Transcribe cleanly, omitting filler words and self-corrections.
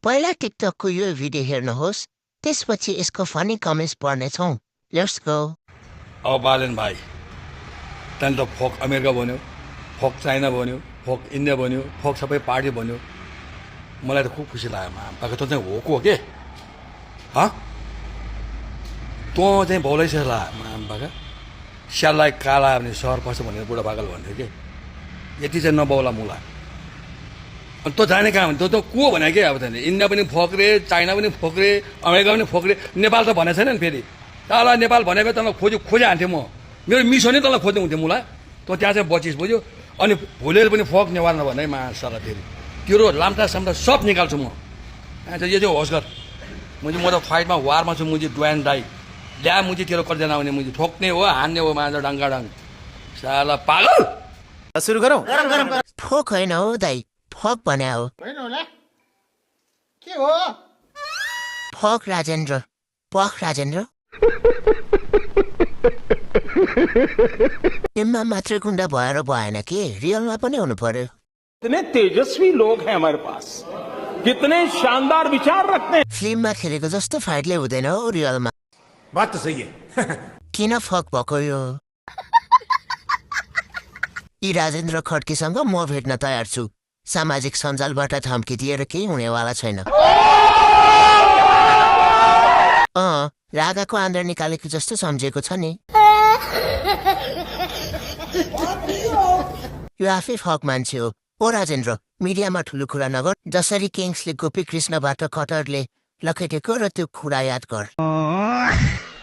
पहिला टिकटकको यो भिडियो हेर्नुहोस् त्यसपछि यसको फनी कमेन्ट्स पढ्नेछौँ लेट्स गो अब बालेन भाइ त्यहाँदेखि त फोक अमेरिका बन्यो फोक चाइना बन्यो फोक इन्डिया बन्यो फोक सबै पार्टी बन्यो मलाई त खुब खुसी लाग्यो आमाको त चाहिँ हो को के तँ चाहिँ भौलै छ आमाका स्याललाई काला भने सहर पर्छ भनेर बुढा पागल भन्थ्यो कि यति चाहिँ नबौला मुला अनि तँ जाने कहाँ भने तँ को भने के अब त्यहाँदेखि इन्डिया पनि फोक्रे चाइना पनि फोक्रे अमेरिका पनि फोक्रे नेपाल त भनेको छैन नि फेरि तँलाई नेपाल भनेको तँलाई खोजे हान्थेँ म मेरो मिसनै तँलाई खोज्नु हुन्थ्यो मुला तँ त्यहाँ चाहिँ बचिस बुझ्यो अनि भुलेर पनि फोक नेवार नभने है मासला फेरि तेरो लाम्टा साम्टा सब निकाल्छु म यो चाहिँ होस् गर म त फाइटमा वारमा छु मुझे डुवान डाई ल्या मुझे तेरो कर्जा नआउने मुझे ठोक्ने हो हान्ने हो मान्छ डाङ्गाडाङ साला पागल सुरु गरौँ फोक होइन हो दाइ फक भने हो के हो फक राजेन्द्र पख राजेन्द्र टिममा मात्रै गुन्डा भएर भएन के रियलमा पनि हुनु पर्यो कितने तेजस्वी लोग हैं हमारे पास कितने शानदार विचार रखते हैं फिल्ममा खेलेको जस्तो फाइटले हुँदैन हो रियलमा बात त सही है किन फक भएको यो यी राजेन्द्र खड्कीसँग म भेट्न तयार छु सामाजिक सञ्जालबाट धम्की दिएर केही हुनेवाला छैन रागाको आन्द्रा निकालेको जस्तो सम्झेको छ नि यो आफै फक मान्छे हो ओ राजेन्द्र मिडियामा ठुलो कुरा नगर जसरी किङ्सले गोपी कृष्णबाट कटरले लखेटेको र त्यो कुरा याद गर